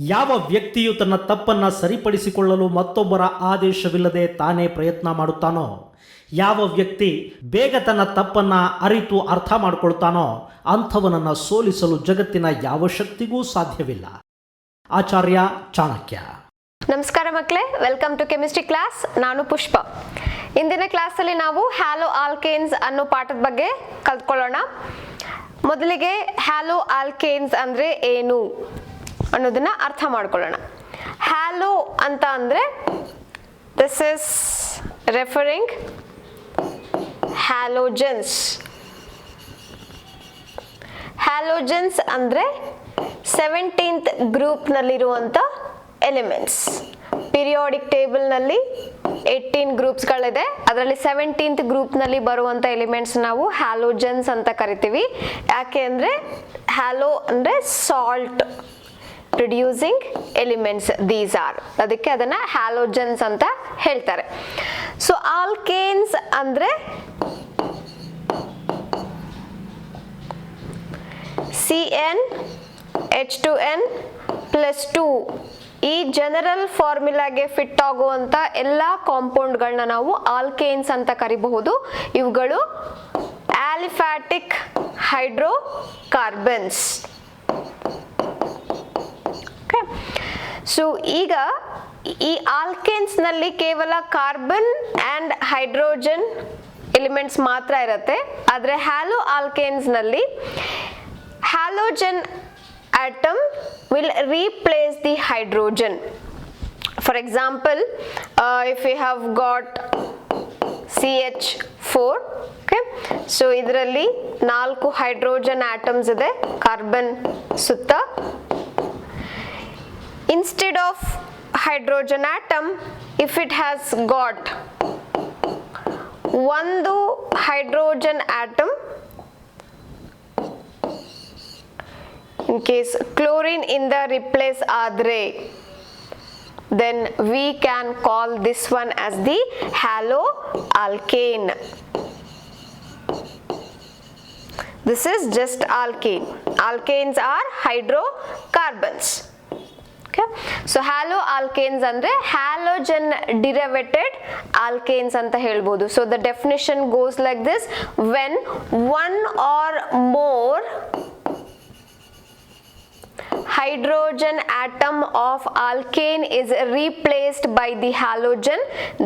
ಯಾವ ವ್ಯಕ್ತಿಯು ತನ್ನ ತಪ್ಪನ್ನು ಸರಿಪಡಿಸಿಕೊಳ್ಳಲು ಮತ್ತೊಬ್ಬರ ಆದೇಶವಿಲ್ಲದೆ ತಾನೇ ಪ್ರಯತ್ನ ಮಾಡುತ್ತಾನೋ, ಯಾವ ವ್ಯಕ್ತಿ ಬೇಗ ತನ್ನ ತಪ್ಪನ್ನು ಅರಿತು ಅರ್ಥ ಮಾಡಿಕೊಳ್ತಾನೋ ಅಂಥವನನ್ನು ಸೋಲಿಸಲು ಜಗತ್ತಿನ ಯಾವ ಶಕ್ತಿಗೂ ಸಾಧ್ಯವಿಲ್ಲ. ಆಚಾರ್ಯ ಚಾಣಕ್ಯ. ನಮಸ್ಕಾರ ಮಕ್ಕಳೇ, ವೆಲ್ಕಮ್ ಟು ಕೆಮಿಸ್ಟ್ರಿ ಕ್ಲಾಸ್. ನಾನು ಪುಷ್ಪ. ಇಂದಿನ ಕ್ಲಾಸಲ್ಲಿ ನಾವು ಹ್ಯಾಲೋ ಆಲ್ಕೇನ್ಸ್ ಅನ್ನೋ ಪಾಠದ ಬಗ್ಗೆ ಕಲ್ತ್ಕೊಳ್ಳೋಣ. ಮೊದಲಿಗೆ ಹ್ಯಾಲೋ ಆಲ್ಕೇನ್ಸ್ ಅಂದರೆ ಏನು ಅನ್ನೋದನ್ನ ಅರ್ಥ ಮಾಡ್ಕೊಳ್ಳೋಣ. ಹ್ಯಾಲೋ ಅಂತ ಅಂದರೆ this is referring halogens. Halogens ಅಂದರೆ 17th ಗ್ರೂಪ್ನಲ್ಲಿರುವಂಥ ಎಲಿಮೆಂಟ್ಸ್. ಪಿರಿಯಾಡಿಕ್ ಟೇಬಲ್ನಲ್ಲಿ 18 ಗ್ರೂಪ್ಸ್ಗಳಿದೆ. ಅದರಲ್ಲಿ 17th ಗ್ರೂಪ್ನಲ್ಲಿ ಬರುವಂಥ ಎಲಿಮೆಂಟ್ಸ್ ನಾವು ಹ್ಯಾಲೋಜನ್ಸ್ ಅಂತ ಕರಿತೀವಿ. ಯಾಕೆ ಅಂದರೆ ಹ್ಯಾಲೋ ಅಂದರೆ salt producing elements these are, ಅದಕ್ಕೆ ಅದನ್ನ ಹ್ಯಾಲೋಜನ್ಸ್ ಅಂತ ಹೇಳ್ತಾರೆ. ಸೊ ಆಲ್ಕೇನ್ಸ್ ಅಂದರೆ CnH2n+2 ಈ ಜನರಲ್ ಫಾರ್ಮುಲಾಗೆ ಫಿಟ್ ಆಗುವಂತ ಎಲ್ಲ ಕಾಂಪೌಂಡ್ಗಳನ್ನ ನಾವು ಆಲ್ಕೇನ್ಸ್ ಅಂತ ಕರಿಬಹುದು. ಇವುಗಳು ಆಲಿಫ್ಯಾಟಿಕ್ ಹೈಡ್ರೋಕಾರ್ಬನ್ಸ್. ಸೊ ಈಗ ಈ ಆಲ್ಕೇನ್ಸ್ ನಲ್ಲಿ ಕೇವಲ ಕಾರ್ಬನ್ ಅಂಡ್ ಹೈಡ್ರೋಜನ್ ಎಲಿಮೆಂಟ್ಸ್ ಮಾತ್ರ ಇರುತ್ತೆ. ಆದರೆ ಹ್ಯಾಲೋ ಆಲ್ಕೇನ್ಸ್ ನಲ್ಲಿ halogen atom will replace the hydrogen. For example, if we have got CH4, okay, so ಇದರಲ್ಲಿ 4 ಹೈಡ್ರೋಜನ್ ಆಟಮ್ಸ್ ಇದೆ ಕಾರ್ಬನ್ ಸುತ್ತ. Instead of hydrogen atom, if it has got ಒಂದು hydrogen atom, in case chlorine ಇಂದ replace ಆದರೆ, then we can call this one as the halo alkane. This is just alkane. Alkanes are hydrocarbons. Okay, so halo alkanes ಅಂದ್ರೆ halogen derivated alkanes ಅಂತ ಹೇಳ್ಬೋದು. So the definition goes like this: when one or more hydrogen atom of alkane is replaced by the halogen,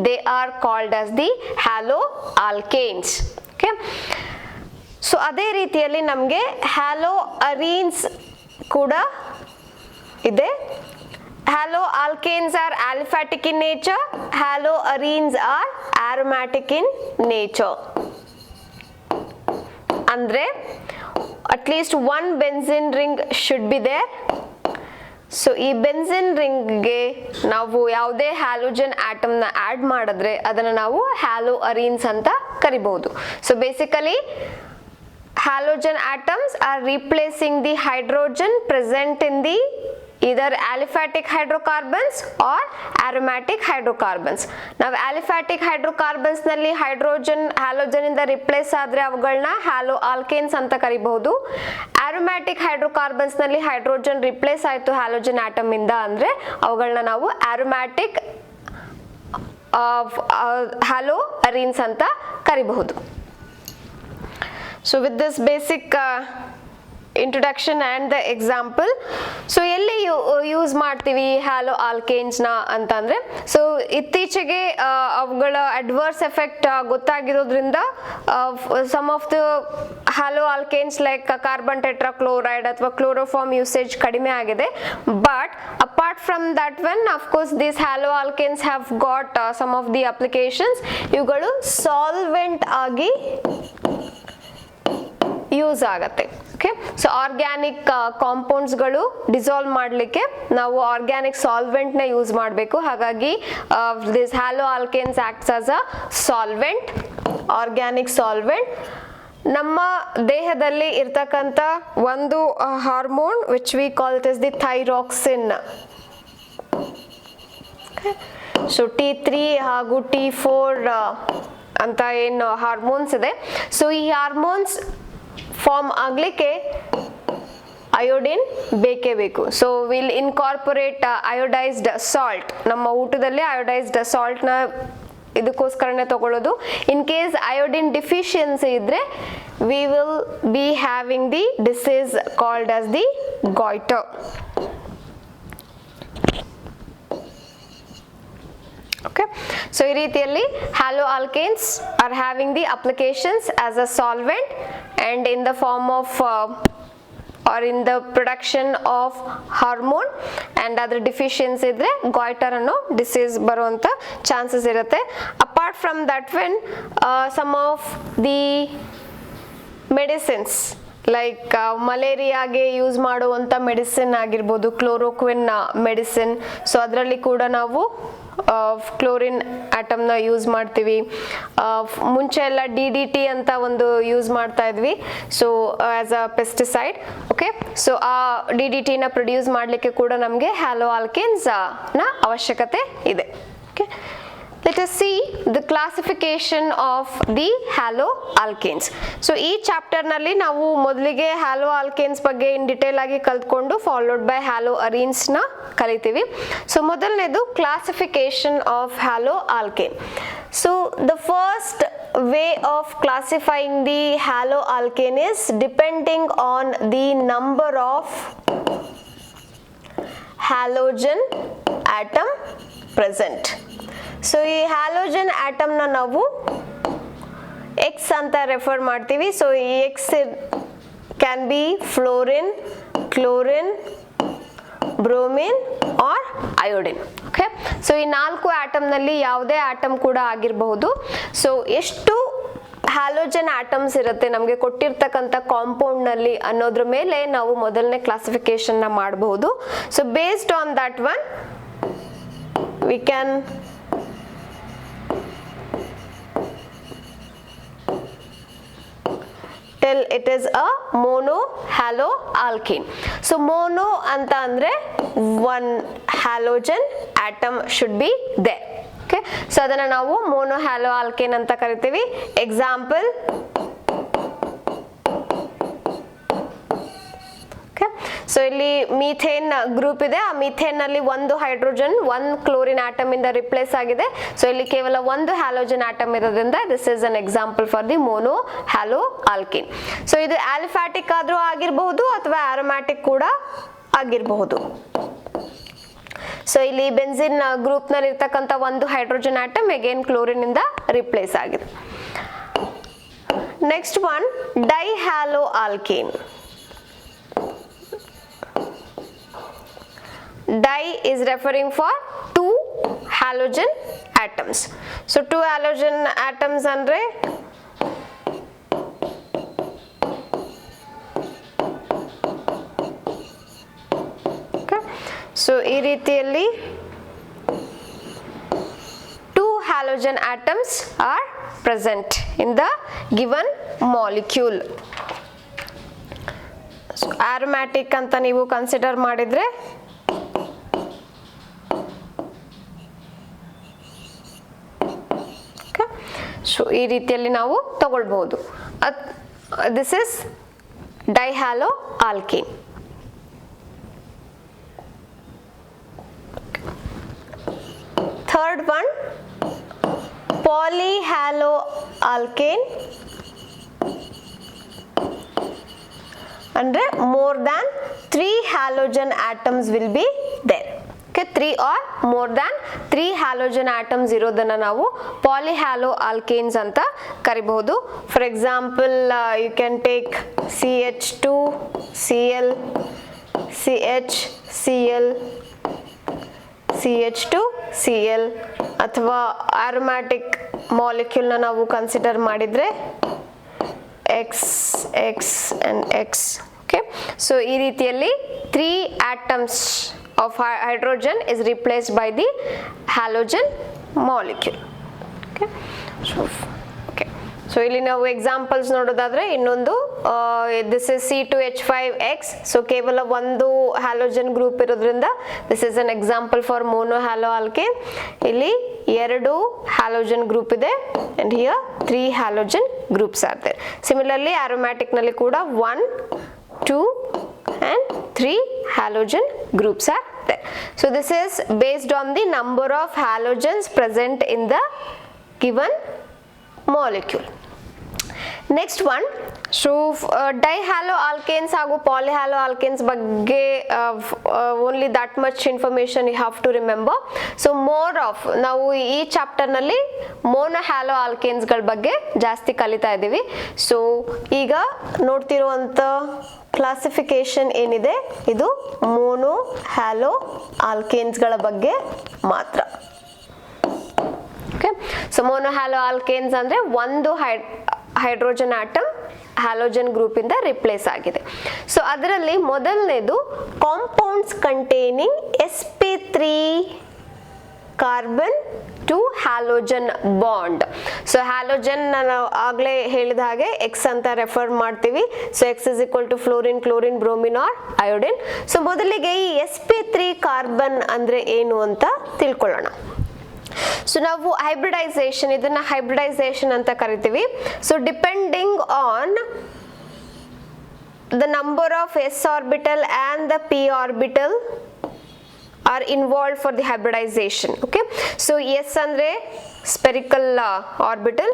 they are called as the halo alkanes. Okay, so ಅದೇ ರೀತಿಯಲ್ಲಿ ನಮಗೆ hello ಅರೀನ್ಸ್ ಕೂಡ ಇದೆ. Haloalkanes are aliphatic in nature, haloarenes are aromatic in nature. ಅಂದ್ರೆ at least one benzene ring should be there. So ಈ benzene ರಿಂಗ್ಗೆ ನಾವು ಯಾವುದೇ ಹ್ಯಾಲೋಜನ್ ಆಟಮ್ನ ಆಡ್ ಮಾಡಿದ್ರೆ ಅದನ್ನು ನಾವು ಹ್ಯಾಲೋ ಅರೀನ್ಸ್ ಅಂತ ಕರಿಬಹುದು. So basically halogen atoms are replacing the hydrogen present in the either aliphatic hydrocarbons or aromatic hydrocarbons. ನಾವು aliphatic hydrocarbons ನಲ್ಲಿ halogen ಇಂದ ರಿಪ್ಲೇಸ್ ಆದ್ರೆ ಅವುಗಳನ್ನ ಹ್ಯಾಲೋ ಆಲ್ಕೇನ್ಸ್ ಅಂತ ಕರಿಬಹುದು. aromatic hydrocarbons ನಲ್ಲಿ ಹೈಡ್ರೋಜನ್ ರಿಪ್ಲೇಸ್ ಆಯ್ತು ಹ್ಯಾಲೋಜನ್ ಆಟಮ್ ಇಂದ ಅಂದ್ರೆ ಅವುಗಳನ್ನ ನಾವು aromatic ಹ್ಯಾಲೋ ಅರೀನ್ಸ್ ಅಂತ ಕರಿಬಹುದು. So with this basic introduction and the example, so ಎಲ್ಲಿ ಯೂಸ್ ಮಾಡ್ತೀವಿ ಹ್ಯಾಲೋ ಆಲ್ಕೇನ್ಸ್ ನ ಅಂತಂದ್ರೆ, ಸೊ ಇತ್ತೀಚೆಗೆ ಅವುಗಳ ಅಡ್ವರ್ಸ್ ಎಫೆಕ್ಟ್ ಗೊತ್ತಾಗಿರೋದ್ರಿಂದ some of the haloalkanes like carbon tetrachloride ಅಥವಾ ಕ್ಲೋರೋಫಾರ್ಮ್ ಯೂಸೇಜ್ ಕಡಿಮೆ ಆಗಿದೆ. But apart from that one, of course these haloalkanes have got some of the applications. ಇವುಗಳು solvent ಆಗಿ ಯೂಸ್ ಆಗತ್ತೆ. Okay, so organic ಕಾಂಪೌಂಡ್ಸ್ಗಳು dissolve ಮಾಡಲಿಕ್ಕೆ ನಾವು organic ಸಾಲ್ವೆಂಟ್ನ ಯೂಸ್ ಮಾಡಬೇಕು. ಹಾಗಾಗಿ this haloalkanes acts as a solvent, organic solvent. ನಮ್ಮ ದೇಹದಲ್ಲಿ ಇರ್ತಕ್ಕಂಥ ಒಂದು hormone which we call it is the thyroxine. So T3 ಹಾಗೂ T4 ಅಂತ ಏನು ಹಾರ್ಮೋನ್ಸ್ ಇದೆ, ಸೊ ಈ ಹಾರ್ಮೋನ್ಸ್ ಫಾರ್ಮ್ ಆಗಲಿಕ್ಕೆ ಅಯೋಡಿನ್ ಬೇಕೇ ಬೇಕು. So will incorporate iodised salt. ನಮ್ಮ ಊಟದಲ್ಲಿ ಅಯೋಡೈಸ್ಡ್ ಸಾಲ್ಟ್ನ ಇದಕ್ಕೋಸ್ಕರನೇ ತಗೊಳ್ಳೋದು. ಇನ್ ಕೇಸ್ ಅಯೋಡಿನ್ ಡಿಫಿಷಿಯನ್ಸಿ ಇದ್ರೆ we will be having the disease called as the goitre. Okay, so ಈ ರೀತಿಯಲ್ಲಿ haloalkanes are having the applications as a solvent and in the form of or in the production of hormone, and ಅದರ deficiency ಇದ್ರೆ goitre ಅನ್ನೋ disease ಬರುವಂತ chances ಇರುತ್ತೆ. Apart from that when some of the medicines like ಮಲೇರಿಯಾಗೆ use ಮಾಡುವಂಥ medicine ಆಗಿರ್ಬೋದು, chloroquine medicine. So ಅದರಲ್ಲಿ ಕೂಡ ನಾವು ಕ್ಲೋರಿನ್ ಆಟಮ್ನ ಯೂಸ್ ಮಾಡ್ತೀವಿ. ಮುಂಚೆ ಎಲ್ಲ DDT ಅಂತ ಒಂದು ಯೂಸ್ ಮಾಡ್ತಾ ಇದ್ವಿ, so as a pesticide. Okay, so ಆ DDTನ ಪ್ರೊಡ್ಯೂಸ್ ಮಾಡಲಿಕ್ಕೆ ಕೂಡ ನಮಗೆ ಹ್ಯಾಲೋ ಆಲ್ಕೇನ್ಸ್ ನ ಅವಶ್ಯಕತೆ ಇದೆ. Okay, let us see the classification of the halo alkanes. So ಈ ಚಾಪ್ಟರ್ ನಲ್ಲಿ ನಾವು ಮೊದಲಿಗೆ ಹ್ಯಾಲೋ ಆಲ್ಕೇನ್ಸ್ ಬಗ್ಗೆ ಇನ್ ಡಿಟೇಲ್ ಆಗಿ ಕಲ್ತ್ಕೊಂಡು ಫಾಲೋಡ್ ಬೈ ಹ್ಯಾಲೋ ಅರೀನ್ಸ್ ನ ಕಲಿತೀವಿ. ಸೊ ಮೊದಲನೇದು classification of hello alkane. So the first way of classifying the halo alkane is depending on the number of halogen atom present. So ಈ halogen ಆಟಮ್ನ ನಾವು x ಅಂತ refer ಮಾಡ್ತೀವಿ. ಸೊ ಈ x can be fluorine, chlorine, bromine or iodine. Okay, so ಈ 4 ಆಟಮ್ನಲ್ಲಿ ಯಾವುದೇ atom ಕೂಡ ಆಗಿರಬಹುದು. ಸೊ ಎಷ್ಟು ಹ್ಯಾಲೋಜನ್ ಆಟಮ್ಸ್ ಇರುತ್ತೆ ನಮಗೆ ಕೊಟ್ಟಿರ್ತಕ್ಕಂಥ ಕಾಂಪೌಂಡ್ನಲ್ಲಿ ಅನ್ನೋದ್ರ ಮೇಲೆ ನಾವು ಮೊದಲನೇ ಕ್ಲಾಸಿಫಿಕೇಶನ್ನ ಮಾಡಬಹುದು. So based on that one we can till it is a mono halo alkane. So mono anta andre one halogen atom should be there. Okay, so adana ನಾವು mono halo alkane ಅಂತ ಕರಿತೀವಿ. Example, ಸೊ ಇಲ್ಲಿ methane group ಇದೆ. ಆ methane ನಲ್ಲಿ ಒಂದು hydrogen 1 chlorine atom ಇಂದ replace ಆಗಿದೆ. ಸೊ ಇಲ್ಲಿ ಕೇವಲ ಒಂದು ಹ್ಯಾಲೋಜನ್ ಆಟಮ್ ಇರೋದ್ರಿಂದ this is an example for the mono hello alkane. So ಇದು ಆಲಿಫ್ಯಾಟಿಕ್ ಆದ್ರೂ ಆಗಿರಬಹುದು ಅಥವಾ ಆರೋಮ್ಯಾಟಿಕ್ ಕೂಡ ಆಗಿರಬಹುದು. ಸೊ ಇಲ್ಲಿ ಬೆನ್ಸಿನ್ ಗ್ರೂಪ್ ನಲ್ಲಿ ಇರ್ತಕ್ಕಂಥ ಒಂದು ಹೈಡ್ರೋಜನ್ ಆಟಮ್ ಅಗೇನ್ ಕ್ಲೋರಿನ್ ಇಂದ ರಿಪ್ಲೇಸ್ ಆಗಿದೆ. Next one dihalo alkane. Di is referring for 2 halogen atoms. So 2 halogen atoms andre okay, so ee ರೀತಿಯಲ್ಲಿ 2 halogen atoms are present in the given molecule. So aromatic ಅಂತ ನೀವು consider ಮಾಡಿದ್ರೆ so ಈ ರೀತಿಯಲ್ಲಿ ನಾವು ತಗೊಳ್ಬಹುದು. This is dihalo alkane. Third one polyhalo alkane. ಅಂದ್ರೆ more than 3 halogen atoms will be there. Okay, 3 or more than 3 halogen atoms ಇರೋದನ್ನ ನಾವು ಪಾಲಿಹ್ಯಾಲೋ ಆಲ್ಕೇನ್ಸ್ ಅಂತ ಕರಿಬಹುದು. For example you can take CH2 Cl, CH Cl, CH2 Cl, ಅಥವಾ aromatic molecule ನ ನಾವು consider ಮಾಡಿದ್ರೆ X, X and X. Okay, so ಈ ರೀತಿಯಲ್ಲಿ 3 atoms of hydrogen is replaced by the halogen molecule. Okay, so ಇಲ್ಲಿ ನಾವು examples ನೋಡೋದಾದ್ರೆ ಇನ್ನೊಂದು ದಿಸ್ ಇಸ್ C2H5X. ಸೊ ಕೇವಲ ಒಂದು ಹ್ಯಾಲೋಜನ್ ಗ್ರೂಪ್ ಇರೋದ್ರಿಂದ this is an example for monohaloalkane. ಇಲ್ಲಿ 2 ಹ್ಯಾಲೋಜನ್ ಗ್ರೂಪ್ ಇದೆ and here 3 halogen groups are there. Similarly aromatic ನಲ್ಲಿ ಕೂಡ 1, 2 and 3 halogen groups are there. So this is based on the number of halogens present in the given molecule. Next one, so dihaloalkanes ಹಾಗೂ polyhaloalkanes ಬಗ್ಗೆ only that much information you have to remember. So more of ನಾವು ಈ chapter ನಲ್ಲಿ monohaloalkanes ಗಳ ಬಗ್ಗೆ ಜಾಸ್ತಿ ಕಲಿತಾ ಇದ್ದೀವಿ. ಸೊ ಈಗ ನೋಡ್ತಿರುವಂತ ಕ್ಲಾಸಿಫಿಕೇಶನ್ ಏನಿದೆ ಇದು monohaloalkanes ಗಳ ಬಗ್ಗೆ ಮಾತ್ರ. ಓಕೆ, ಸೊ monohaloalkanes ಅಂದ್ರೆ ಒಂದು ಹೈಡ್ರೋಜನ್ ಆಟಮ್ ಹ್ಯಾಲೋಜನ್ ಗ್ರೂಪ್ ಇಂದ ರಿಪ್ಲೇಸ್ ಆಗಿದೆ. ಸೊ ಅದರಲ್ಲಿ ಮೊದಲನೇದು compounds containing sp3 carbon to halogen bond. So halogen ನಾವು ಆಗ್ಲೇ ಹೇಳಿದ ಹಾಗೆ ಎಕ್ಸ್ ಅಂತ ರೆಫರ್ ಮಾಡ್ತೀವಿ. So x is equal to fluorine, chlorine, bromine or iodine. So ಮೊದಲಿಗೆ ಈ sp3 ಕಾರ್ಬನ್ ಅಂದ್ರೆ ಏನು ಅಂತ ತಿಳ್ಕೊಳ್ಳೋಣ. ಸೊ ನಾವು ಹೈಬ್ರಿಡೈಸೇಷನ್, ಇದನ್ನ ಹೈಬ್ರಿಡೈಸೇಷನ್ ಅಂತ ಕರಿತೀವಿ. So depending on the number of s orbital and the p orbital are involved for the hybridisation. Okay, so s ಅಂದ್ರೆ ಸ್ಪೆರಿಕಲ್ ಆರ್ಬಿಟಲ್,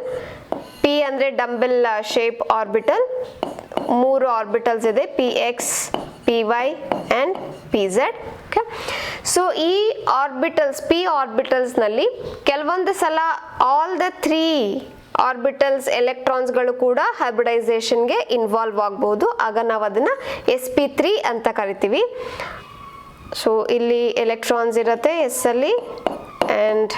p ಅಂದ್ರೆ ಡಂಬೆಲ್ ಶೇಪ್ ಆರ್ಬಿಟಲ್, 3 ಆರ್ಬಿಟಲ್ಸ್ ಇದೆ, px, py and pz. Okay, so ಈ orbitals, p orbitals ನಲ್ಲಿ ಕೆಲವೊಂದು ಸಲ all the 3 orbitals ಎಲೆಕ್ಟ್ರಾನ್ಸ್ಗಳು ಕೂಡ ಹೈಬ್ರಿಡೈಸೇಷನ್ಗೆ involve ಆಗಬಹುದು. ಆಗ ನಾವು ಅದನ್ನ sp3 ಅಂತ ಕರಿತೀವಿ. ಸೊ ಇಲ್ಲಿ ಎಲೆಕ್ಟ್ರಾನ್ಸ್ ಇರುತ್ತೆ ಎಸ್ ಅಲ್ಲಿ ಅಂಡ್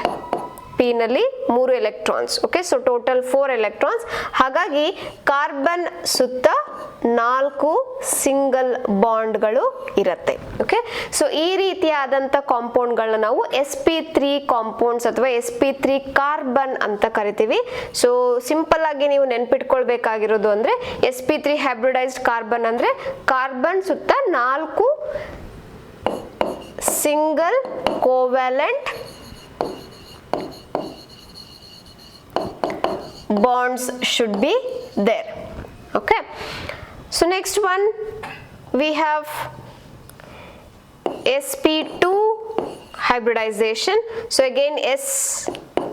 ಪಿ ನಲ್ಲಿ 3 electrons. Okay, so total 4 electrons. ಹಾಗಾಗಿ ಕಾರ್ಬನ್ ಸುತ್ತ 4 ಸಿಂಗಲ್ ಬಾಂಡ್ಗಳು ಇರುತ್ತೆ. ಓಕೆ, ಸೊ ಈ ರೀತಿಯಾದಂಥ ಕಾಂಪೌಂಡ್ಗಳನ್ನ ನಾವು sp3 ಕಾಂಪೌಂಡ್ಸ್ ಅಥವಾ sp3 ಕಾರ್ಬನ್ ಅಂತ ಕರಿತೀವಿ. ಸೊ ಸಿಂಪಲ್ ಆಗಿ ನೀವು ನೆನ್ಪಿಟ್ಕೊಳ್ಬೇಕಾಗಿರೋದು ಅಂದ್ರೆ sp3 ಹೈಬ್ರಿಡೈಸ್ಡ್ ಕಾರ್ಬನ್ ಅಂದ್ರೆ ಕಾರ್ಬನ್ ಸುತ್ತ 4 single covalent bonds should be there. Okay, so next one we have sp2 hybridization. So again s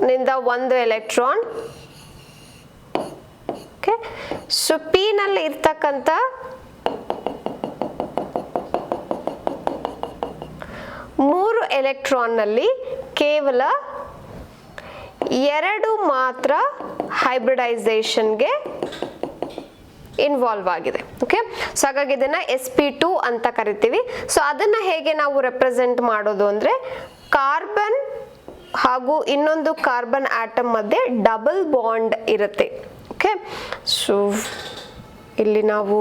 ನಿಂದ ಒಂದು ಎಲೆಕ್ಟ್ರಾನ್. ಓಕೆ, ಸೊ p ನಲ್ಲಿ ಇರ್ತಕ್ಕಂಥ 3 ಎಲೆಕ್ಟ್ರಾನ್ ನಲ್ಲಿ ಕೇವಲ 2 ಮಾತ್ರ ಹೈಬ್ರಿಡೈಸೇಷನ್ಗೆ ಇನ್ವಾಲ್ವ್ ಆಗಿದೆ. ಓಕೆ, ಸೊ ಹಾಗಾಗಿ ಇದನ್ನ sp2 ಅಂತ ಕರಿತೀವಿ. ಸೊ ಅದನ್ನ ಹೇಗೆ ನಾವು ರೆಪ್ರೆಸೆಂಟ್ ಮಾಡೋದು ಅಂದ್ರೆ ಕಾರ್ಬನ್ ಹಾಗೂ ಇನ್ನೊಂದು ಕಾರ್ಬನ್ ಆಟಮ್ ಮಧ್ಯೆ ಡಬಲ್ ಬಾಂಡ್ ಇರುತ್ತೆ. ಓಕೆ, ಸೊ ಇಲ್ಲಿ ನಾವು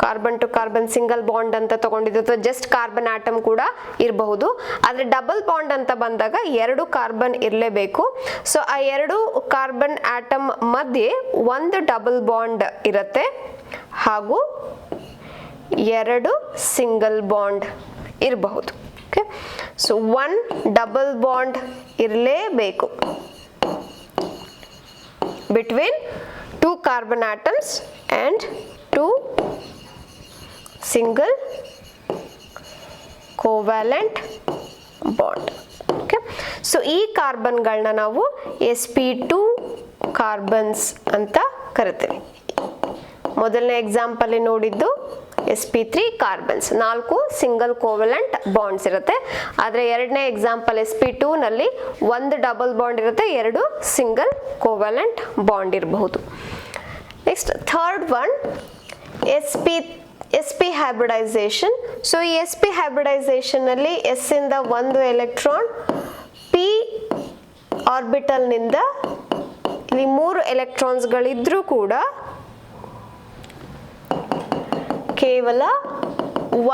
carbon to carbon single bond ಅಂತ ತಗೊಂಡಿದ್ದು ಅಥವಾ ಜಸ್ಟ್ ಕಾರ್ಬನ್ ಆಟಮ್ ಕೂಡ ಇರಬಹುದು. ಆದ್ರೆ ಡಬಲ್ ಬಾಂಡ್ ಅಂತ ಬಂದಾಗ 2 ಕಾರ್ಬನ್ ಇರಲೇಬೇಕು. ಸೊ ಆ 2 ಕಾರ್ಬನ್ ಆಟಮ್ ಮಧ್ಯೆ ಒಂದು ಡಬಲ್ ಬಾಂಡ್ ಇರುತ್ತೆ ಹಾಗೂ 2 ಸಿಂಗಲ್ ಬಾಂಡ್ ಇರಬಹುದು. ಓಕೆ, ಸೊ 1 ಡಬಲ್ ಬಾಂಡ್ ಇರಲೇಬೇಕು between 2 carbon atoms and 2 single covalent bond. Okay, so ಈ ಕಾರ್ಬನ್ಗಳನ್ನ ನಾವು sp2 ಕಾರ್ಬನ್ಸ್ ಅಂತ ಕರಿತೀವಿ. ಮೊದಲನೇ ಎಕ್ಸಾಂಪಲ್ ನೋಡಿದ್ದು sp3 carbons, 4 single covalent bonds ಇರುತ್ತೆ. ಆದ್ರೆ ಎರಡನೇ ಎಕ್ಸಾಂಪಲ್ sp2 ನಲ್ಲಿ 1 ಡಬಲ್ ಬಾಂಡ್ ಇರುತ್ತೆ, 2 ಸಿಂಗಲ್ ಕೋವಲೆಂಟ್ ಬಾಂಡ್ ಇರಬಹುದು. Next third one sp hybridization. So ಈ sp hybridization ನಲ್ಲಿ s ಇಂದ ಒಂದು ಎಲೆಕ್ಟ್ರಾನ್ p ಆರ್ಬಿಟಲ್ ನಿಂದ ಇಲ್ಲಿ 3 ಎಲೆಕ್ಟ್ರಾನ್ಸ್ ಗಳಿದ್ರೂ ಕೂಡ ಕೇವಲ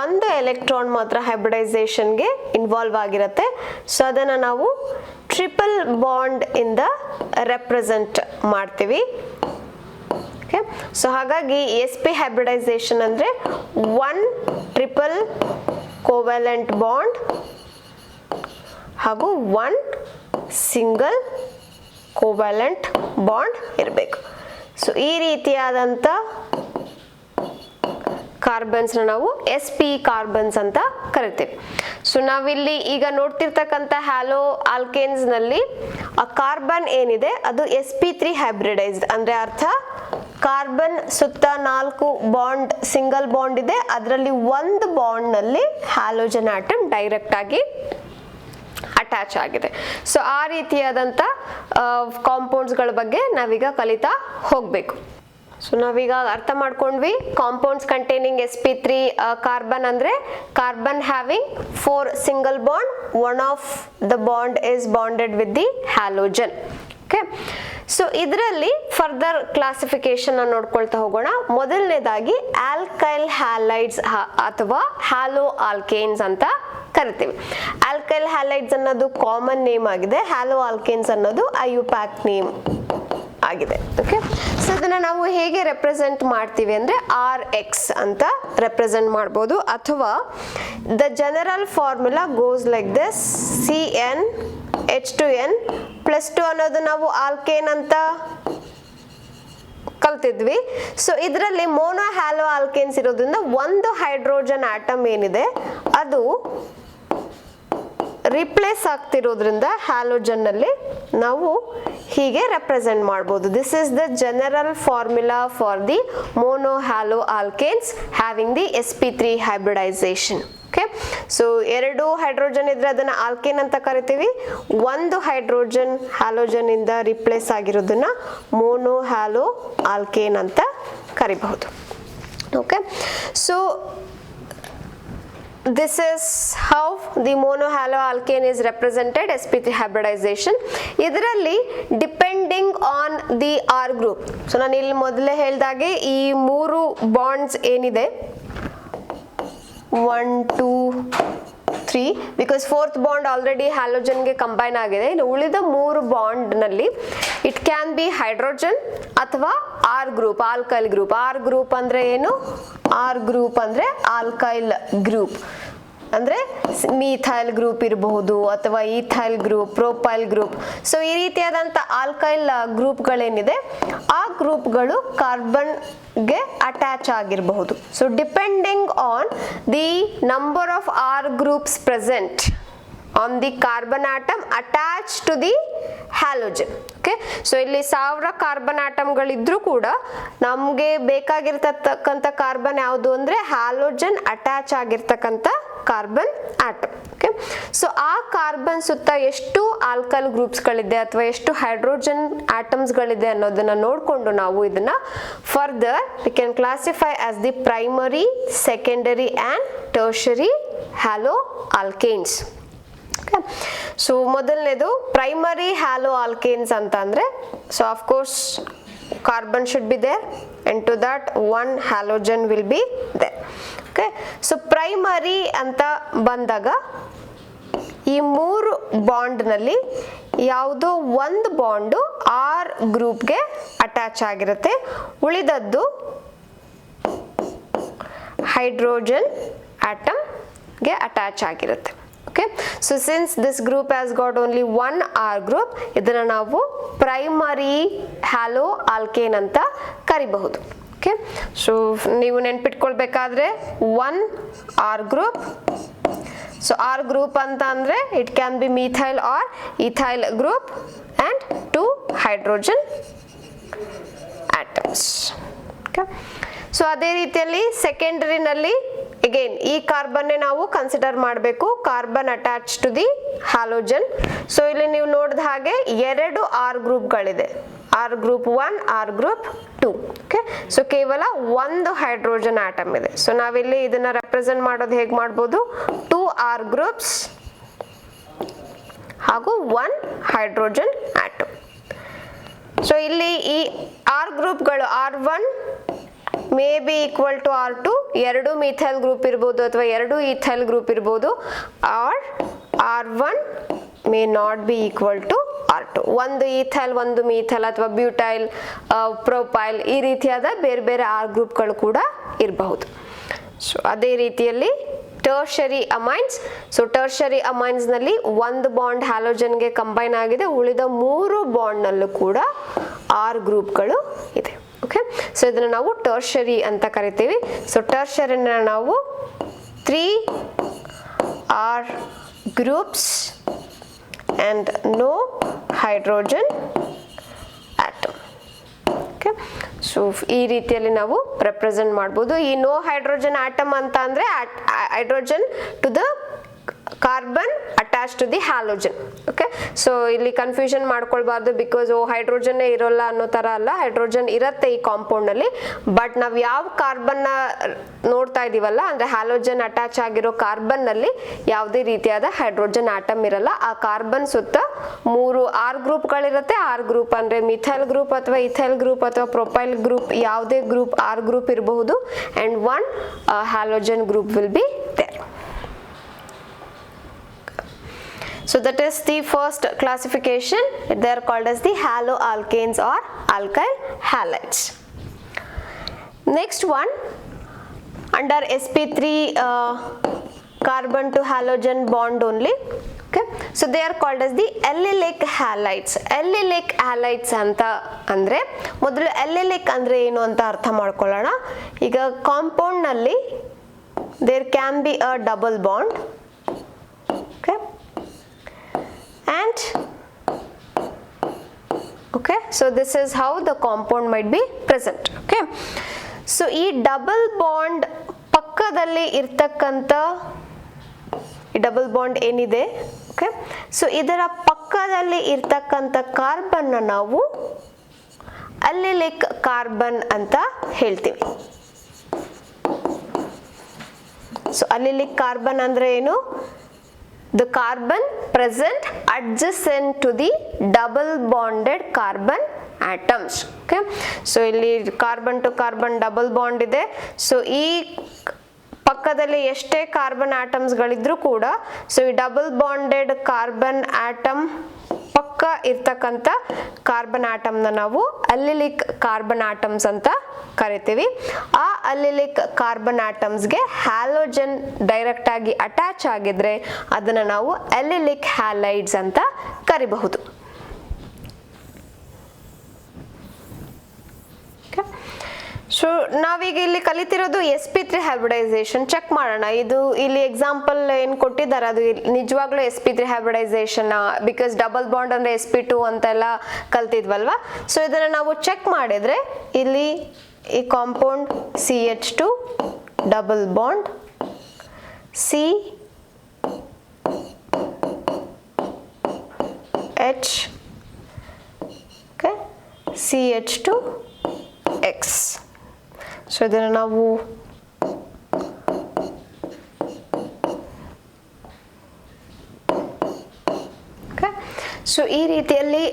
ಒಂದು ಎಲೆಕ್ಟ್ರಾನ್ ಮಾತ್ರ ಹೈಬ್ರಿಡೈಸೇಷನ್ಗೆ ಇನ್ವಾಲ್ವ್ ಆಗಿರುತ್ತೆ. ಸೊ ಅದನ್ನ ನಾವು ಟ್ರಿಪಲ್ ಬಾಂಡ್ ಇಂದ ರೆಪ್ರೆಸೆಂಟ್ ಮಾಡ್ತೀವಿ. ಸೊ ಹಾಗಾಗಿ sp ಹೈಬ್ರಿಡೈಸೇಷನ್ ಅಂದ್ರೆ 1 ಟ್ರಿಪಲ್ ಕೋವ್ಯಾಲೆಂಟ್ ಬಾಂಡ್ ಹಾಗೂ 1 ಸಿಂಗಲ್ ಕೋವ್ಯಾಲೆಂಟ್ ಬಾಂಡ್ ಇರಬೇಕು. ಸೊ ಈ ರೀತಿಯಾದಂಥ ಕಾರ್ಬನ್ಸ್ನ ನಾವು sp ಕಾರ್ಬನ್ಸ್ ಅಂತ ಕರಿತೀವಿ. ಸೊ ನಾವಿಲ್ಲಿ ಈಗ ನೋಡ್ತಿರ್ತಕ್ಕಂಥ ಹ್ಯಾಲೋ ಆಲ್ಕೇನ್ಸ್ ನಲ್ಲಿ ಆ ಕಾರ್ಬನ್ ಏನಿದೆ ಅದು sp3 ಹೈಬ್ರಿಡೈಸ್ಡ್, ಅಂದ್ರೆ ಅರ್ಥ ಕಾರ್ಬನ್ ಸುತ್ತ 4 ಬಾಂಡ್ ಸಿಂಗಲ್ ಬಾಂಡ್ ಇದೆ, ಅದರಲ್ಲಿ ಒಂದು ಬಾಂಡ್ ನಲ್ಲಿ ಹ್ಯಾಲೋಜನ್ ಆಟಮ್ ಡೈರೆಕ್ಟ್ ಆಗಿ ಅಟ್ಯಾಚ್ ಆಗಿದೆ. ಸೊ ಆ ರೀತಿಯಾದಂಥ ಕಾಂಪೌಂಡ್ಸ್ಗಳ ಬಗ್ಗೆ ನಾವೀಗ ಕಲಿತಾ ಹೋಗಬೇಕು. ಸೊ ನಾವೀಗ ಅರ್ಥ ಮಾಡ್ಕೊಂಡ್ವಿ ಕಾಂಪೌಂಡ್ಸ್ ಕಂಟೈನಿಂಗ್ sp3 ಕಾರ್ಬನ್ ಅಂದ್ರೆ carbon having 4 single bond, one of the bond is bonded with the halogen. Okay, so ಇದರಲ್ಲಿ ಫರ್ದರ್ ಕ್ಲಾಸಿಫಿಕೇಶನ್ ನೋಡ್ಕೊಳ್ತಾ ಹೋಗೋಣ. ಮೊದಲನೇದಾಗಿ ಆಲ್ಕೈಲ್ ಹ್ಯಾಲೈಡ್ಸ್ ಅಥವಾ ಹ್ಯಾಲೋ ಆಲ್ಕೇನ್ಸ್ ಅಂತ ಕರಿತೀವಿ. ಆಲ್ಕೈಲ್ ಹ್ಯಾಲೈಡ್ಸ್ ಅನ್ನೋದು ಕಾಮನ್ ನೇಮ್ ಆಗಿದೆ, ಹ್ಯಾಲೋ ಆಲ್ಕೇನ್ಸ್ ಅನ್ನೋದು ಐಯುಪ್ಯಾಕ್ ನೇಮ್ ಆಗಿದೆ. ಓಕೆ, ಸೊ ಅದನ್ನ ನಾವು ಹೇಗೆ ರೆಪ್ರೆಸೆಂಟ್ ಮಾಡ್ತೀವಿ ಅಂದ್ರೆ RX ಅಂತ ರೆಪ್ರೆಸೆಂಟ್ ಮಾಡ್ಬೋದು, ಅಥವಾ the general formula goes like this: CnH2n+2 ಅನ್ನೋದು ನಾವು ಆಲ್ಕೇನ್ ಅಂತ ಕಲ್ತಿದ್ವಿ. ಸೊ ಇದರಲ್ಲಿ ಮೋನೋ ಹ್ಯಾಲೋ ಆಲ್ಕೇನ್ಸ್ ಇರೋದ್ರಿಂದ ಒಂದು ಹೈಡ್ರೋಜನ್ ಆಟಮ್ ಏನಿದೆ ಅದು ರಿಪ್ಲೇಸ್ ಆಗ್ತಿರೋದ್ರಿಂದ ಹ್ಯಾಲೋಜನ್ ನಲ್ಲಿ ನಾವು ಹೀಗೆ ರೆಪ್ರೆಸೆಂಟ್ ಮಾಡಬಹುದು. This is the general formula for the monohaloalkanes having the sp3 hybridisation. Okay, so 2 hydrogen ಇದ್ರೆ ಅದನ್ನ ಆಲ್ಕೇನ್ ಅಂತ ಕರಿತೀವಿ, ಒಂದು ಹೈಡ್ರೋಜನ್ ಹ್ಯಾಲೋಜನ್ ಇಂದ ರಿಪ್ಲೇಸ್ ಆಗಿರೋದನ್ನ ಮೋನೋ ಹ್ಯಾಲೋ ಆಲ್ಕೇನ್ ಅಂತ ಕರಿಬಹುದು. Okay, so this is how the monohalo alkane is represented, sp3 hybridization. ಇದರಲ್ಲಿ depending on the R group. So ನಾನು ಇಲ್ಲಿ ಮೊದಲೇ ಹೇಳಿದಾಗೆ ಈ 3 ಬಾಂಡ್ಸ್ ಏನಿದೆ 1 2 3, ಬಿಕಾಸ್ 4th ಬಾಂಡ್ ಆಲ್ರೆಡಿ ಹ್ಯಾಲೋಜನ್ಗೆ ಕಂಬೈನ್ ಆಗಿದೆ. ಇನ್ನು ಉಳಿದ 3 ಬಾಂಡ್ ನಲ್ಲಿ ಇಟ್ ಕ್ಯಾನ್ ಬಿ ಹೈಡ್ರೋಜನ್ ಅಥವಾ R group, alkyl group. R group ಅಂದ್ರೆ ಏನು? ಆರ್ ಗ್ರೂಪ್ ಅಂದ್ರೆ ಆಲ್ಕೈಲ್ ಗ್ರೂಪ್, ಅಂದ್ರೆ ಮೀಥೈಲ್ ಗ್ರೂಪ್ ಇರಬಹುದು ಅಥವಾ ethyl group, propyl group. So ಈ ರೀತಿಯಾದಂಥ ಆಲ್ಕೈಲ್ ಗ್ರೂಪ್ಗಳೇನಿದೆ ಆ ಗ್ರೂಪ್ಗಳು ಕಾರ್ಬನ್ಗೆ ಅಟ್ಯಾಚ್ ಆಗಿರಬಹುದು. So depending on the number of R groups present on the carbon atom attach to the halogen. Okay, so ಇಲ್ಲಿ 1000 ಕಾರ್ಬನ್ ಆಟಮ್ಗಳಿದ್ರೂ ಕೂಡ ನಮಗೆ ಬೇಕಾಗಿರ್ತಕ್ಕಂಥ ಕಾರ್ಬನ್ ಯಾವುದು ಅಂದ್ರೆ ಹ್ಯಾಲೋಜನ್ ಅಟ್ಯಾಚ್ ಆಗಿರ್ತಕ್ಕಂಥ ಕಾರ್ಬನ್ ಆಟಮ್. ಓಕೆ, ಸೊ ಆ ಕಾರ್ಬನ್ ಸುತ್ತ ಎಷ್ಟು ಆಲ್ಕೈಲ್ ಗ್ರೂಪ್ಸ್ಗಳಿದೆ ಅಥವಾ ಎಷ್ಟು ಹೈಡ್ರೋಜನ್ ಆಟಮ್ಸ್ಗಳಿದೆ ಅನ್ನೋದನ್ನ ನೋಡಿಕೊಂಡು ನಾವು ಇದನ್ನ further we can classify as the primary, secondary and tertiary haloalkanes. So ಮೊದಲನೇದು ಪ್ರೈಮರಿ ಹ್ಯಾಲೋ ಆಲ್ಕೇನ್ಸ್ ಅಂತ ಅಂದ್ರೆ, so of course carbon should be there and to that one halogen will be there. Okay, so primary ಅಂತ ಬಂದಾಗ ಈ 3 bond ನಲ್ಲಿ ಯಾವುದೋ ಒಂದು bond R ಗ್ರೂಪ್ಗೆ attach ಆಗಿರುತ್ತೆ, ಉಳಿದದ್ದು ಹೈಡ್ರೋಜನ್ ಆಟಮ್ಗೆ ಅಟ್ಯಾಚ್ ಆಗಿರುತ್ತೆ. Okay, so since this group has got only one R group, ಇದನ್ನ ನಾವು ಪ್ರೈಮರಿ ಹ್ಯಾಲೋ ಆಲ್ಕೇನ್ ಅಂತ ಕರಿಬಹುದು. Okay, so ನೀವು ನೆನ್ಪಿಟ್ಕೊಳ್ಬೇಕಾದ್ರೆ 1 R group. So R group ಅಂತ ಅಂದ್ರೆ it can be methyl or ethyl group and 2 hydrogen atoms. Okay, so ಅದೇ ರೀತಿಯಲ್ಲಿ secondary ನಲ್ಲಿ ಅಗೇನ್ ಈ ಕಾರ್ಬನ್ ನಾವು ಕನ್ಸಿಡರ್ ಮಾಡಬೇಕು, carbon attach to the halogen. So ಇಲ್ಲಿ ನೀವು ನೋಡಿದ ಹಾಗೆ 2 ಆರ್ ಗ್ರೂಪ್ಗಳಿದೆ, R group 1, R group 2. Okay, so ಕೇವಲ ಒಂದು ಹೈಡ್ರೋಜನ್ ಆಟಮ್ ಇದೆ. ಸೊ ನಾವಿಲ್ಲಿ ಇದನ್ನ ರೆಪ್ರೆಸೆಂಟ್ ಮಾಡೋದು ಹೇಗೆ ಮಾಡ್ಬೋದು? 2 ಆರ್ ಗ್ರೂಪ್ಸ್ ಹಾಗೂ 1 ಹೈಡ್ರೋಜನ್ ಆಟಮ್. ಸೊ ಇಲ್ಲಿ ಈ ಆರ್ ಗ್ರೂಪ್ಗಳು R1 may be equal to R2, 2 methyl group ಇರ್ಬೋದು ಅಥವಾ 2 ಈಥೈಲ್ ಗ್ರೂಪ್ ಇರ್ಬೋದು, or R1 may not be equal to R2. ಒಂದು ಈಥೈಲ್, ಒಂದು ಮಿಥೈಲ್ ಅಥವಾ ಬ್ಯೂಟೈಲ್, ಪ್ರೊಪೈಲ್ ಈ ರೀತಿಯಾದ ಬೇರೆ ಬೇರೆ ಆರ್ ಗ್ರೂಪ್ಗಳು ಕೂಡ ಇರಬಹುದು. ಸೊ ಅದೇ ರೀತಿಯಲ್ಲಿ tertiary amines. So tertiary amines ನಲ್ಲಿ ಒಂದು ಬಾಂಡ್ ಹ್ಯಾಲೋಜನ್ಗೆ ಕಂಬೈನ್ ಆಗಿದೆ, ಉಳಿದ 3 ಬಾಂಡ್ ನಲ್ಲೂ ಕೂಡ ಆರ್ ಗ್ರೂಪ್ಗಳು ಇದೆ. ಓಕೆ, ಸೊ ಇದನ್ನ ನಾವು ಟರ್ಷರಿ ಅಂತ ಕರಿತೀವಿ. ಸೊ ಟರ್ಷರಿನ ನಾವು 3R groups and no hydrogen atom. Okay, so ಈ ರೀತಿಯಲ್ಲಿ ನಾವು ರೆಪ್ರೆಸೆಂಟ್ ಮಾಡ್ಬೋದು. ಈ ನೋ ಹೈಡ್ರೋಜನ್ ಆಟಮ್ ಅಂತ ಅಂದ್ರೆ hydrogen to the carbon attach to the halogen. Okay, so ಇಲ್ಲಿ ಕನ್ಫ್ಯೂಷನ್ ಮಾಡ್ಕೊಳ್ಬಾರ್ದು, ಬಿಕಾಸ್ ಹೈಡ್ರೋಜನ್ ಇರೋಲ್ಲ ಅನ್ನೋ ತರ ಅಲ್ಲ, ಹೈಡ್ರೋಜನ್ ಇರತ್ತೆ ಈ ಕಾಂಪೌಂಡ್ ನಲ್ಲಿ. ಬಟ್ ನಾವು ಯಾವ ಕಾರ್ಬನ್ ನೋಡ್ತಾ ಇದೀವಲ್ಲ, ಅಂದ್ರೆ ಹ್ಯಾಲೋಜನ್ ಅಟ್ಯಾಚ್ ಆಗಿರೋ ಕಾರ್ಬನ್ ನಲ್ಲಿ ಯಾವುದೇ ರೀತಿಯಾದ ಹೈಡ್ರೋಜನ್ ಆಟಮ್ ಇರಲ್ಲ. ಆ ಕಾರ್ಬನ್ ಸುತ್ತ 3 R ಗ್ರೂಪ್ಗಳಿರುತ್ತೆ. R ಗ್ರೂಪ್ ಅಂದ್ರೆ ಮಿಥೈಲ್ ಗ್ರೂಪ್ ಅಥವಾ ಇಥೈಲ್ ಗ್ರೂಪ್ ಅಥವಾ ಪ್ರೊಪೈಲ್ ಗ್ರೂಪ್, ಯಾವುದೇ ಗ್ರೂಪ್ R ಗ್ರೂಪ್ ಇರಬಹುದು. And 1 halogen group will be there. So that is the first classification. They are called as the haloalkanes or alkyl halides. Next one, under sp3 carbon to halogen bond only. Okay, so they are called as the allylic halides. Allylic halides anta andre ಮೊದಲು allylic ಅಂದ್ರೆ ಏನು ಅಂತ ಅರ್ಥ ಮಾಡ್ಕೊಳ್ಳೋಣ. ಈಗ compound ನಲ್ಲಿ there can be a double bond. Okay, and okay, so this is how the compound might be present. Okay, so ಈ double bond ಪಕ್ಕದಲ್ಲಿ ಇರ್ತಕ್ಕಂಥ ಈ ಡಬಲ್ ಬಾಂಡ್ ಏನಿದೆ, ಓಕೆ, ಸೊ ಇದರ ಪಕ್ಕದಲ್ಲಿ ಇರ್ತಕ್ಕಂಥ ಕಾರ್ಬನ್ ನಾವು ಅಲ್ಲಿಲಿಕ್ ಕಾರ್ಬನ್ ಅಂತ ಹೇಳ್ತೀವಿ. ಸೊ ಅಲ್ಲಿಲಿಕ್ ಕಾರ್ಬನ್ ಅಂದ್ರೆ ಏನು? The carbon present adjacent to the double bonded carbon atoms. Okay, so ಇಲ್ಲಿ carbon to carbon double bond ಇದೆ. ಸೊ ಈ ಪಕ್ಕದಲ್ಲಿ ಎಷ್ಟೇ ಕಾರ್ಬನ್ ಆಟಮ್ಸ್ ಗಳಿದ್ರು ಕೂಡ, ಸೊ ಈ ಡಬಲ್ ಬಾಂಡೆಡ್ ಕಾರ್ಬನ್ ಆಟಮ್ ಪಕ್ಕ ಇರ್ತಕ್ಕಂಥ ಕಾರ್ಬನ್ ಆಟಮ್ನ ನಾವು ಅಲ್ಲಿಲಿಕ್ ಕಾರ್ಬನ್ ಆಟಮ್ಸ್ ಅಂತ ಕರಿತೀವಿ. ಆ ಅಲ್ಲಿಲಿಕ್ ಕಾರ್ಬನ್ ಆಟಮ್ಸ್ಗೆ ಹ್ಯಾಲೋಜನ್ ಡೈರೆಕ್ಟ್ ಆಗಿ ಅಟ್ಯಾಚ್ ಆಗಿದ್ರೆ ಅದನ್ನ ನಾವು ಅಲ್ಲಿಲಿಕ್ ಹ್ಯಾಲೈಡ್ಸ್ ಅಂತ ಕರಿಬಹುದು. ಸೊ ನಾವೀಗ ಇಲ್ಲಿ ಕಲಿತಿರೋದು sp3 ಹೈಬ್ರಿಡೈಸೇಷನ್. ಚೆಕ್ ಮಾಡೋಣ, ಇದು ಇಲ್ಲಿ ಎಕ್ಸಾಂಪಲ್ ಏನ್ ಕೊಟ್ಟಿದ್ದಾರೆ ಅದು ನಿಜವಾಗ್ಲೂ sp3 hybridisation, because double bond ಅಂದ್ರೆ sp2 ಅಂತೆಲ್ಲ ಕಲ್ತಿದ್ವಲ್ವಾ. ಸೊ ಇದನ್ನ ನಾವು ಚೆಕ್ ಮಾಡಿದ್ರೆ ಇಲ್ಲಿ ಈ compound CH2 double bond CH, okay, CH2X. So ಇದನ್ನು ನಾವು ಸೊ ಈ ರೀತಿಯಲ್ಲಿ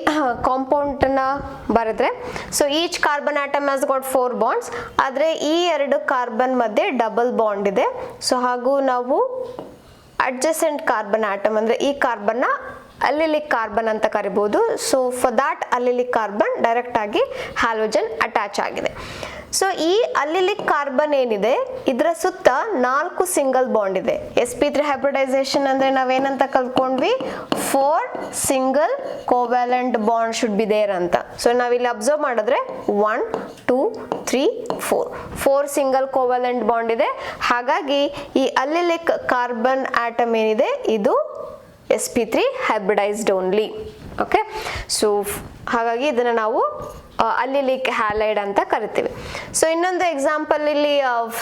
ಕಾಂಪೌಂಡ್ ನ ಬರೆದ್ರೆ, so each carbon atom has got 4 bonds. ಆದ್ರೆ ಈ 2 ಕಾರ್ಬನ್ ಮಧ್ಯೆ ಡಬಲ್ ಬಾಂಡ್ ಇದೆ. ಸೊ ಹಾಗೂ ನಾವು ಅಡ್ಜಸೆಂಟ್ ಕಾರ್ಬನ್ ಆಟಮ್ ಅಂದ್ರೆ ಈ ಕಾರ್ಬನ್ ನ ಅಲ್ಲಿಲಿಕ್ ಕಾರ್ಬನ್ ಅಂತ ಕರಿಬಹುದು. So for that allylic carbon direct ಆಗಿ ಹ್ಯಾಲೋಜನ್ ಅಟ್ಯಾಚ್ ಆಗಿದೆ. ಸೊ ಈ ಅಲ್ಲಿಲಿಕ್ ಕಾರ್ಬನ್ ಏನಿದೆ ಇದರ ಸುತ್ತ 4 ಸಿಂಗಲ್ ಬಾಂಡ್ ಇದೆ. sp3 ಹೈಬ್ರಿಡೈಸೇಷನ್ ಅಂದ್ರೆ ನಾವೇನಂತ ಕಲ್ತ್ಕೊಂಡ್ವಿ, 4 single covalent bond should be there ಅಂತ. ಸೊ ನಾವಿಲ್ಲಿ ಅಬ್ಸರ್ವ್ ಮಾಡಿದ್ರೆ 1 2 3 4 ಸಿಂಗಲ್ ಕೋವ್ಯಾಲೆಂಟ್ ಬಾಂಡ್ ಇದೆ. ಹಾಗಾಗಿ ಈ ಅಲ್ಲಿಲಿಕ್ ಕಾರ್ಬನ್ ಆಟಮ್ ಏನಿದೆ ಇದು sp3 hybridised only. Okay, so ಹಾಗಾಗಿ ಇದನ್ನ ನಾವು ಅಲ್ಲಿಲಿಕ್ ಹ್ಯಾಲೈಡ್ ಅಂತ ಕರಿತೀವಿ. ಸೊ ಇನ್ನೊಂದು ಎಕ್ಸಾಂಪಲ್ ಇಲ್ಲಿ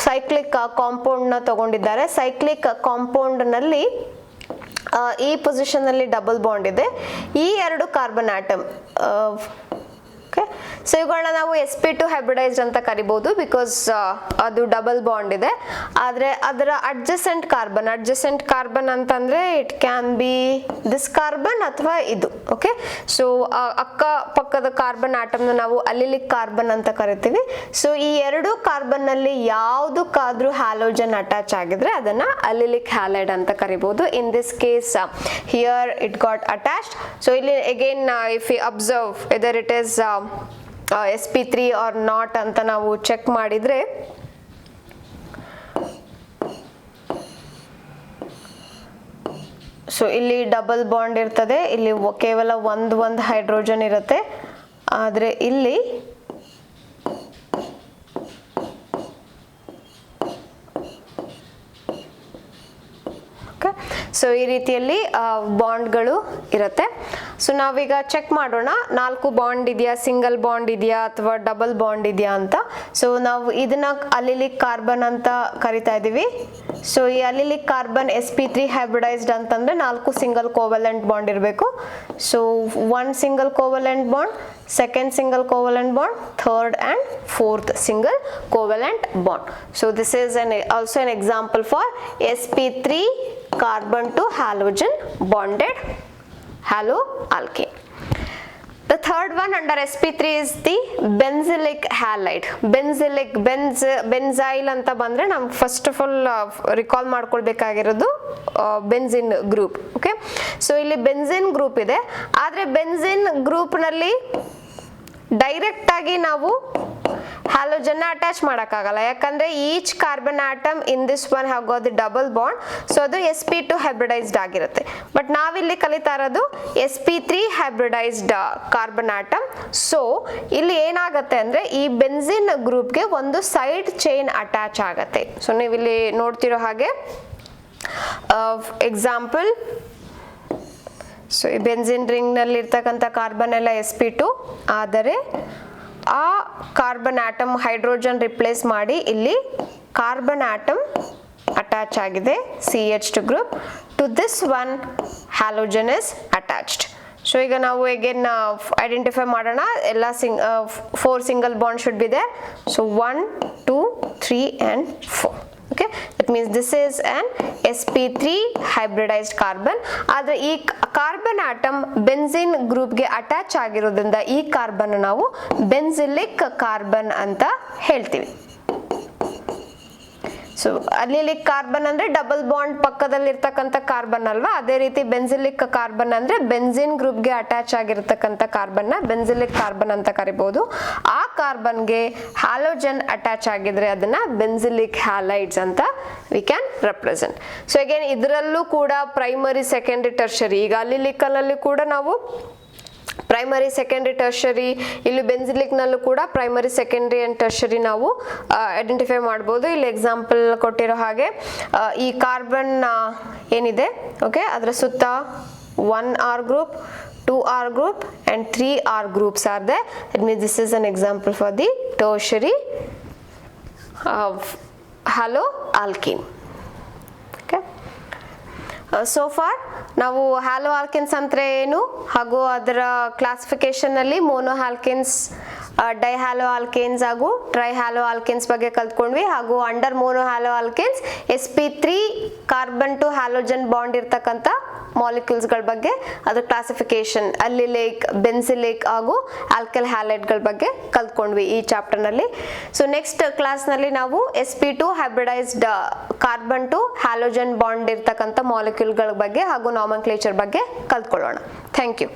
ಸೈಕ್ಲಿಕ್ ಕಾಂಪೌಂಡ್ ನ ತಗೊಂಡಿದ್ದಾರೆ. ಸೈಕ್ಲಿಕ್ ಕಾಂಪೌಂಡ್ ನಲ್ಲಿ ಈ ಪೊಸಿಷನ್ ಅಲ್ಲಿ ಡಬಲ್ ಬಾಂಡ್ ಇದೆ. ಈ 2 ಕಾರ್ಬನ್ ಆಟಮ್, ಓಕೆ, ಸೊ ಇವುಗಳನ್ನ ನಾವು sp2 ಹೈಬ್ರಿಡೈಸ್ಡ್ ಅಂತ ಕರಿಬಹುದು, ಬಿಕಾಸ್ ಅದು ಡಬಲ್ ಬಾಂಡ್ ಇದೆ. ಆದ್ರೆ ಅದರ ಅಡ್ಜಸೆಂಟ್ ಕಾರ್ಬನ್ ಅಂತಂದ್ರೆ it can B this carbon ಅಥವಾ ಇದು. ಓಕೆ, ಸೊ ಅಕ್ಕ ಪಕ್ಕದ ಕಾರ್ಬನ್ ಆಟಮ್ನ ನಾವು ಅಲ್ಲಿಲಿಕ್ ಕಾರ್ಬನ್ ಅಂತ ಕರಿತೀವಿ. ಸೊ ಈ 2 ಕಾರ್ಬನ್ ನಲ್ಲಿ ಯಾವುದಕ್ಕಾದ್ರೂ ಹ್ಯಾಲೋಜನ್ ಅಟ್ಯಾಚ್ ಆಗಿದ್ರೆ ಅದನ್ನ ಅಲ್ಲಿಲಿಕ್ ಹ್ಯಾಲೈಡ್ ಅಂತ ಕರಿಬಹುದು. In this case here it got attached. So ಇಲ್ಲಿ again if you observe whether it is sp3 or not ಅಂತ ನಾವು ಚೆಕ್ ಮಾಡಿದ್ರೆ, ಸೊ ಇಲ್ಲಿ ಡಬಲ್ ಬಾಂಡ್ ಇರ್ತದೆ, ಇಲ್ಲಿ ಕೇವಲ ಒಂದು ಹೈಡ್ರೋಜನ್ ಇರುತ್ತೆ. ಆದ್ರೆ ಇಲ್ಲಿ ಸೊ ಈ ರೀತಿಯಲ್ಲಿ ಬಾಂಡ್ಗಳು ಇರುತ್ತೆ. ಸೊ ನಾವೀಗ ಚೆಕ್ ಮಾಡೋಣ 4 ಬಾಂಡ್ ಇದೆಯಾ, ಸಿಂಗಲ್ ಬಾಂಡ್ ಇದೆಯಾ ಅಥವಾ ಡಬಲ್ ಬಾಂಡ್ ಇದೆಯಾ ಅಂತ. ಸೊ ನಾವು ಇದನ್ನ ಅಲಿಲಿಕ್ ಕಾರ್ಬನ್ ಅಂತ ಕರಿತಾ ಇದೀವಿ. ಸೊ ಈ ಅಲಿಲಿಕ್ ಕಾರ್ಬನ್ sp3 ಹೈಬ್ರಿಡೈಸ್ಡ್ ಅಂತಂದ್ರೆ 4 ಸಿಂಗಲ್ ಕೋವಲೆಂಟ್ ಬಾಂಡ್ ಇರಬೇಕು. So 1 single covalent bond, second single covalent bond, third and fourth single covalent bond. So this is also an example for sp3 carbon to halogen bonded haloalkane. The third one under sp3 is the benzylic halide. Benzyl ಅಂತ ಬಂದ್ರೆ ನಾವು first of all recall ಮಾಡ್ಕೊಳ್ಬೇಕಾಗಿರೋದು benzene group. Okay, so ಇಲ್ಲಿ benzene group ಇದೆ, ಆದ್ರೆ benzene group ನಲ್ಲಿ direct ಆಗಿ ನಾವು ಹ್ಯಾಲೋಜನ್ ಅಟ್ಯಾಚ್ ಮಾಡಕ್ಕಾಗಲ್ಲ, ಯಾಕಂದ್ರೆ each carbon atom in this one have got the double bond. So ಅದು sp2 ಹೈಬ್ರಿಡೈಸ್ಡ್ ಆಗಿರುತ್ತೆ. ಬಟ್ ನಾವಿಲ್ಲಿ ಕಲಿತಾ ಇರೋದು sp3 hybridised carbon atom. So ಇಲ್ಲಿ ಏನಾಗುತ್ತೆ ಅಂದ್ರೆ ಈ ಬೆನ್ಸಿನ್ ಗ್ರೂಪ್ಗೆ ಒಂದು ಸೈಡ್ ಚೈನ್ ಅಟ್ಯಾಚ್ ಆಗತ್ತೆ. ಸೊ ನೀವಿಲ್ಲಿ ನೋಡ್ತಿರೋ ಹಾಗೆ ಎಕ್ಸಾಂಪಲ್, ಸೊ ಈ ಬೆನ್ಸಿನ್ ರಿಂಗ್ ನಲ್ಲಿ ಇರ್ತಕ್ಕಂಥ ಕಾರ್ಬನ್ ಎಲ್ಲ sp2, ಆದರೆ ಆ ಕಾರ್ಬನ್ ಆಟಮ್ ಹೈಡ್ರೋಜನ್ ರಿಪ್ಲೇಸ್ ಮಾಡಿ ಇಲ್ಲಿ ಕಾರ್ಬನ್ ಆಟಮ್ ಅಟ್ಯಾಚ್ ಆಗಿದೆ CH2 group. To this one halogen is attached. So ಈಗ ನಾವು ಅಗೇನ್ ಐಡೆಂಟಿಫೈ ಮಾಡೋಣ. ಎಲ್ಲ 4 single bond should be there. So 1, 2, 3 and 4. Okay, that means this is an sp3 hybridized carbon. ಆದ್ರೆ ಈ carbon atom benzene ಗ್ರೂಪ್ಗೆ attach ಆಗಿರೋದ್ರಿಂದ ಈ carbon ನಾವು ಬೆನ್ಸಿಲಿಕ್ carbon ಅಂತ ಹೇಳ್ತೀವಿ. ಸೊ ಅಲಿಲಿಕ್ ಕಾರ್ಬನ್ ಅಂದ್ರೆ ಡಬಲ್ ಬಾಂಡ್ ಪಕ್ಕದಲ್ಲಿ ಇರ್ತಕ್ಕಂಥ ಕಾರ್ಬನ್ ಅಲ್ವಾ, ಅದೇ ರೀತಿ ಬೆನ್ಸಿಲಿಕ್ ಕಾರ್ಬನ್ ಅಂದ್ರೆ ಬೆನ್ಸಿನ್ ಗ್ರೂಪ್ಗೆ ಅಟ್ಯಾಚ್ ಆಗಿರ್ತಕ್ಕಂಥ ಕಾರ್ಬನ್ ನ ಬೆನ್ಸಿಲಿಕ್ ಕಾರ್ಬನ್ ಅಂತ ಕರಿಬಹುದು. ಆ ಕಾರ್ಬನ್ಗೆ ಹ್ಯಾಲೋಜನ್ ಅಟ್ಯಾಚ್ ಆಗಿದ್ರೆ ಅದನ್ನ ಬೆನ್ಸಿಲಿಕ್ ಹ್ಯಾಲೈಡ್ಸ್ ಅಂತ we can represent. So again ಇದರಲ್ಲೂ ಕೂಡ ಪ್ರೈಮರಿ, ಸೆಕೆಂಡರಿ, ಟರ್ಷರಿ. ಈಗ ಅಲಿಲಿಕ್ ಅಲ್ಲಿ ಕೂಡ ನಾವು ಪ್ರೈಮರಿ, ಸೆಕೆಂಡರಿ, ಟರ್ಷರಿ, ಇಲ್ಲಿ ಬೆನ್ಸಿಲಿಕ್ ನಲ್ಲೂ ಕೂಡ ಪ್ರೈಮರಿ, ಸೆಕೆಂಡರಿ ಅಂಡ್ ಟರ್ಷರಿ ನಾವು ಐಡೆಂಟಿಫೈ ಮಾಡ್ಬೋದು. ಇಲ್ಲಿ ಎಕ್ಸಾಂಪಲ್ ಕೊಟ್ಟಿರೋ ಹಾಗೆ ಈ ಕಾರ್ಬನ್ ಏನಿದೆ, ಓಕೆ, ಅದರ ಸುತ್ತ 1R group, 2R group and 3R groups are there. That means this is an example for the tertiary haloalkene. Okay. So far ನಾವು ಹ್ಯಾಲೋ ಆಲ್ಕೆನ್ಸ್ ಅಂದ್ರೆ ಏನು ಹಾಗೂ ಅದರ ಕ್ಲಾಸಿಫಿಕೇಶನ್ ಅಲ್ಲಿ ಮೋನೋ ಆಲ್ಕೆನ್ಸ್, ಡೈಹ್ಯಾಲೋ ಆಲ್ಕೆನ್ಸ್ ಹಾಗೂ ಟ್ರೈಹ್ಯಾಲೋ ಆಲ್ಕೆನ್ಸ್ ಬಗ್ಗೆ ಕಲ್ತ್ಕೊಂಡ್ವಿ. ಹಾಗೂ under mono halo alkanes sp3 carbon to halogen bond ಇರ್ತಕ್ಕಂಥ ಮಾಲಿಕ್ಯೂಲ್ಸ್ ಗಳ ಬಗ್ಗೆ ಅದರ ಕ್ಲಾಸಿಫಿಕೇಶನ್, ಅಲಿಲಿಕ್, ಬೆನ್ಸಿಲಿಕ್ ಹಾಗೂ ಆಲ್ಕೈಲ್ ಹ್ಯಾಲೈಡ್ ಗಳ ಬಗ್ಗೆ ಕಲ್ತ್ಕೊಂಡ್ವಿ ಈ ಚಾಪ್ಟರ್ ನಲ್ಲಿ. ಸೊ ನೆಕ್ಸ್ಟ್ ಕ್ಲಾಸ್ ನಲ್ಲಿ ನಾವು sp2 hybridised carbon to halogen bond ಇರ್ತಕ್ಕಂಥ ಮಾಲಿಕ್ಯೂಲ್ ಗಳ ಬಗ್ಗೆ ಹಾಗೂ ನಾಮನ್ಕ್ಲೇಚರ್ ಬಗ್ಗೆ ಕಲ್ತ್ಕೊಳ್ಳೋಣ. Thank you.